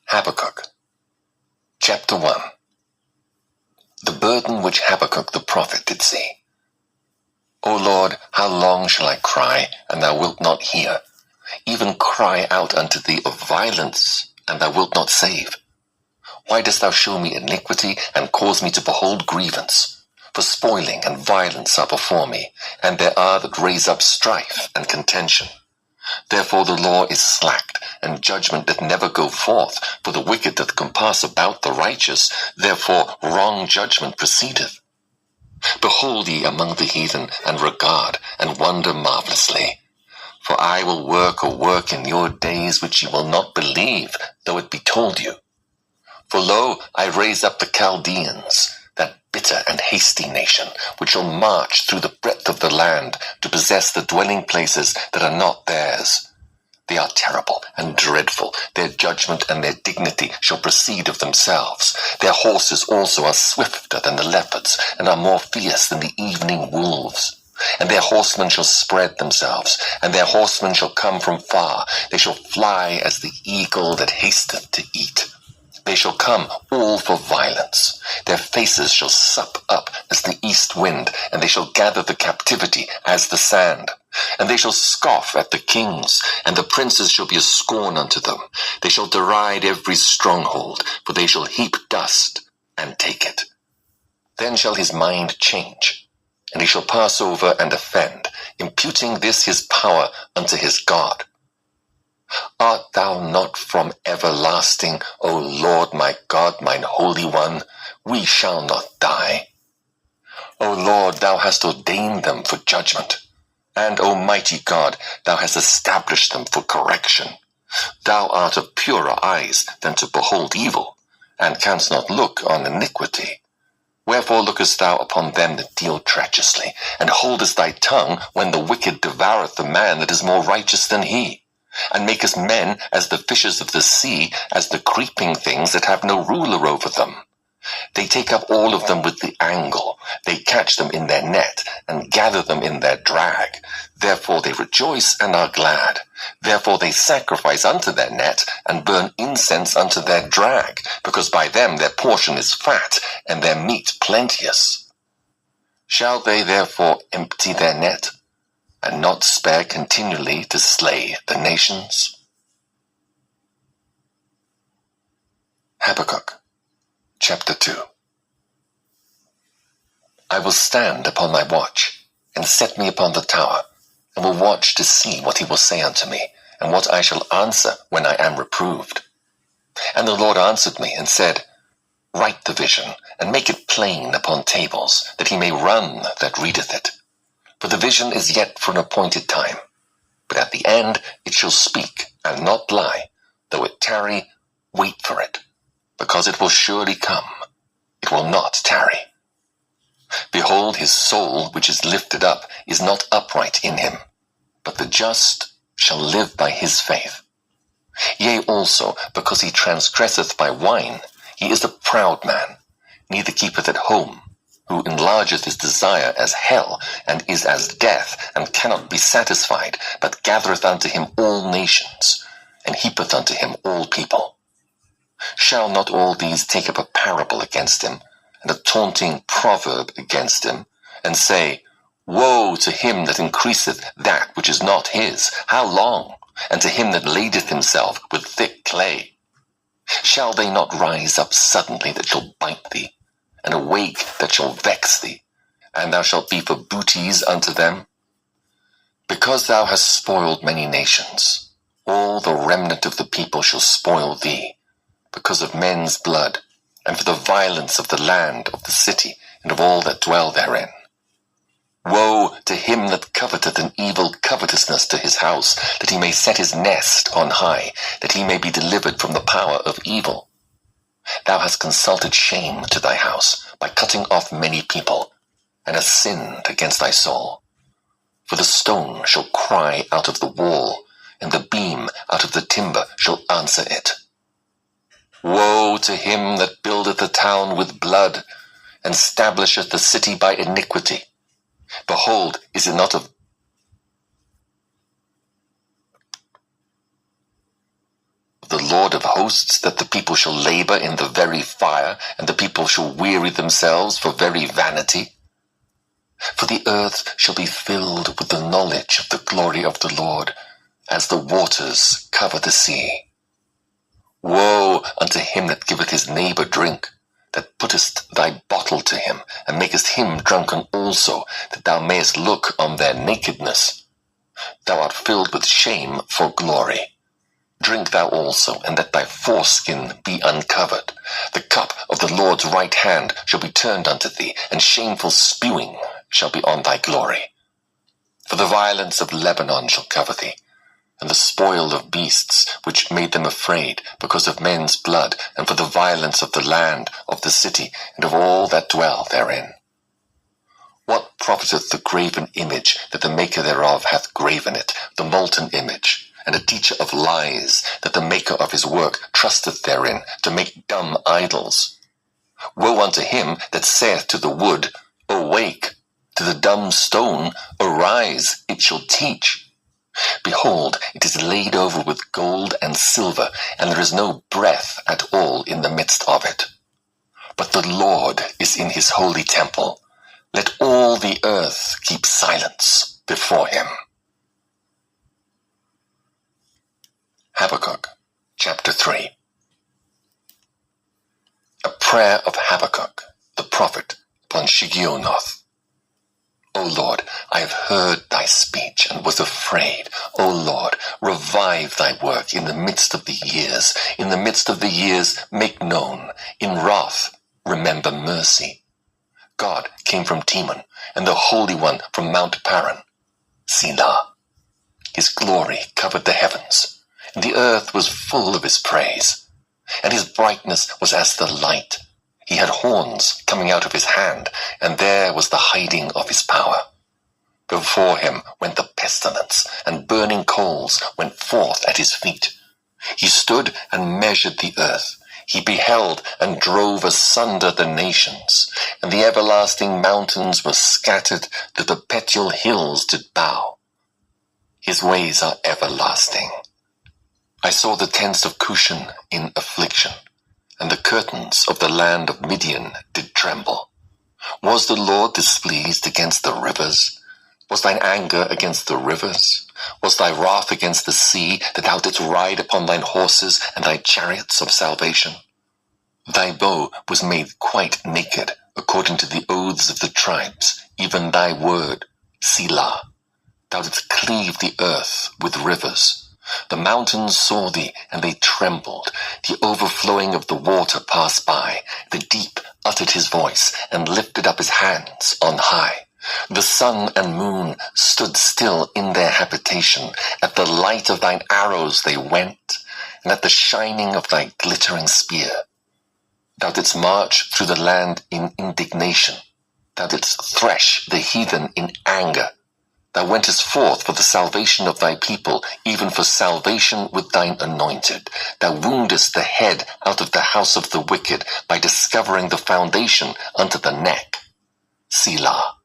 Habakkuk, chapter 1. The burden which Habakkuk the prophet did see. O Lord, how long shall I cry, and thou wilt not hear? Even cry out unto thee of violence, and thou wilt not save. Why dost thou show me iniquity, and cause me to behold grievance? For spoiling and violence are before me, and there are that raise up strife and contention. Therefore the law is slacked, and judgment doth never go forth, for the wicked doth compass about the righteous, therefore wrong judgment proceedeth. Behold ye among the heathen, and regard, and wonder marvellously. For I will work a work in your days which ye will not believe, though it be told you. For lo, I raise up the Chaldeans, that bitter and hasty nation, which shall march through the breadth of the land, to possess the dwelling places that are not theirs. They are terrible and dreadful. Their judgment and their dignity shall proceed of themselves. Their horses also are swifter than the leopards, and are more fierce than the evening wolves. And their horsemen shall spread themselves, and their horsemen shall come from far. They shall fly as the eagle that hasteth to eat. They shall come all for violence. Their faces shall sup up as the east wind, and they shall gather the captivity as the sand. And they shall scoff at the kings, and the princes shall be a scorn unto them. They shall deride every stronghold, for they shall heap dust and take it. Then shall his mind change, and he shall pass over and offend, imputing this his power unto his God. Art thou not from everlasting, O Lord my God, mine Holy One? We shall not die. O Lord, thou hast ordained them for judgment, and, O mighty God, thou hast established them for correction. Thou art of purer eyes than to behold evil, and canst not look on iniquity. Wherefore lookest thou upon them that deal treacherously, and holdest thy tongue when the wicked devoureth the man that is more righteous than he? And makest men as the fishes of the sea, as the creeping things that have no ruler over them. They take up all of them with the angle. They catch them in their net, and gather them in their drag. Therefore they rejoice and are glad. Therefore they sacrifice unto their net, and burn incense unto their drag, because by them their portion is fat, and their meat plenteous. Shall they therefore empty their net, and not spare continually to slay the nations? Habakkuk, chapter 2. I will stand upon my watch, and set me upon the tower, and will watch to see what he will say unto me, and what I shall answer when I am reproved. And the Lord answered me, and said, Write the vision, and make it plain upon tables, that he may run that readeth it. For the vision is yet for an appointed time, but at the end it shall speak, and not lie. Though it tarry, wait for it, because it will surely come. It will not tarry. Behold, his soul which is lifted up is not upright in him, but the just shall live by his faith. Yea, also, because he transgresseth by wine, he is a proud man, neither keepeth at home, who enlargeth his desire as hell, and is as death, and cannot be satisfied, but gathereth unto him all nations, and heapeth unto him all people. Shall not all these take up a parable against him, and a taunting proverb against him, and say, Woe to him that increaseth that which is not his, how long? And to him that ladeth himself with thick clay. Shall they not rise up suddenly that shall bite thee, and awake that shall vex thee, and thou shalt be for booties unto them? Because thou hast spoiled many nations, all the remnant of the people shall spoil thee, because of men's blood, and for the violence of the land, of the city, and of all that dwell therein. Woe to him that coveteth an evil covetousness to his house, that he may set his nest on high, that he may be delivered from the power of evil. Thou hast consulted shame to thy house, by cutting off many people, and hast sinned against thy soul. For the stone shall cry out of the wall, and the beam out of the timber shall answer it. Woe to him that buildeth a town with blood, and stablisheth the city by iniquity. Behold, is it not of the Lord of hosts, that the people shall labor in the very fire, and the people shall weary themselves for very vanity? For the earth shall be filled with the knowledge of the glory of the Lord, as the waters cover the sea. Woe unto him that giveth his neighbor drink, that puttest thy bottle to him, and makest him drunken also, that thou mayest look on their nakedness. Thou art filled with shame for glory. Drink thou also, and let thy foreskin be uncovered. The cup of the Lord's right hand shall be turned unto thee, and shameful spewing shall be on thy glory. For the violence of Lebanon shall cover thee, and the spoil of beasts which made them afraid because of men's blood, and for the violence of the land, of the city, and of all that dwell therein. What profiteth the graven image that the maker thereof hath graven it, the molten image, and a teacher of lies, that the maker of his work trusteth therein, to make dumb idols? Woe unto him that saith to the wood, Awake, to the dumb stone, Arise, it shall teach. Behold, it is laid over with gold and silver, and there is no breath at all in the midst of it. But the Lord is in his holy temple. Let all the earth keep silence before him. Habakkuk, chapter 3. A prayer of Habakkuk, the prophet, upon Shigionoth. O Lord, I have heard thy speech and was afraid. O Lord, revive thy work in the midst of the years. In the midst of the years make known. In wrath remember mercy. God came from Teman, and the Holy One from Mount Paran. Selah. His glory covered the heavens, and the earth was full of his praise. And his brightness was as the light. He had horns coming out of his hand, and there was the hiding of his power. Before him went the pestilence, and burning coals went forth at his feet. He stood and measured the earth. He beheld and drove asunder the nations, and the everlasting mountains were scattered, the perpetual hills did bow. His ways are everlasting. I saw the tents of Cushan in affliction, and the curtains of the land of Midian did tremble. Was the Lord displeased against the rivers? Was thine anger against the rivers? Was thy wrath against the sea, that thou didst ride upon thine horses and thy chariots of salvation? Thy bow was made quite naked, according to the oaths of the tribes, even thy word, Selah. Thou didst cleave the earth with rivers. The mountains saw thee, and they trembled. The overflowing of the water passed by. The deep uttered his voice, and lifted up his hands on high. The sun and moon stood still in their habitation. At the light of thine arrows they went, and at the shining of thy glittering spear. Thou didst march through the land in indignation. Thou didst thresh the heathen in anger. Thou wentest forth for the salvation of thy people, even for salvation with thine anointed. Thou woundest the head out of the house of the wicked, by discovering the foundation unto the neck. Selah.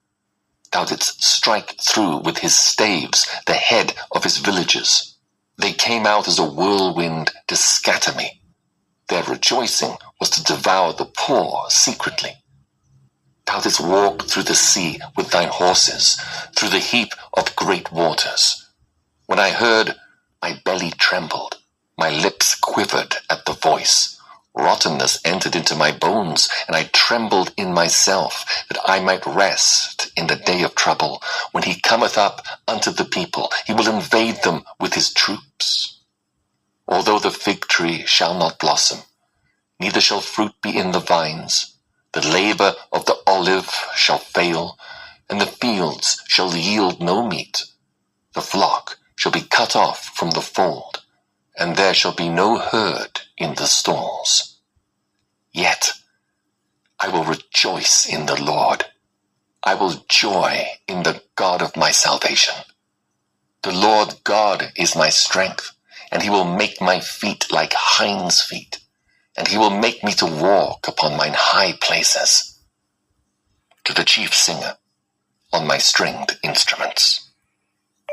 Thou didst strike through with his staves the head of his villages. They came out as a whirlwind to scatter me. Their rejoicing was to devour the poor secretly. Thou didst walk through the sea with thine horses, through the heap of great waters. When I heard, my belly trembled, my lips quivered at the voice. Rottenness entered into my bones, and I trembled in myself, that I might rest in the day of trouble. When he cometh up unto the people, he will invade them with his troops. Although the fig tree shall not blossom, neither shall fruit be in the vines, the labor of the olive shall fail, and the fields shall yield no meat. The flock shall be cut off from the fold, and there shall be no herd in the stalls. Yet I will rejoice in the Lord. I will joy in the God of my salvation. The Lord God is my strength, and he will make my feet like hinds' feet, and he will make me to walk upon mine high places. To the chief singer on my stringed instruments.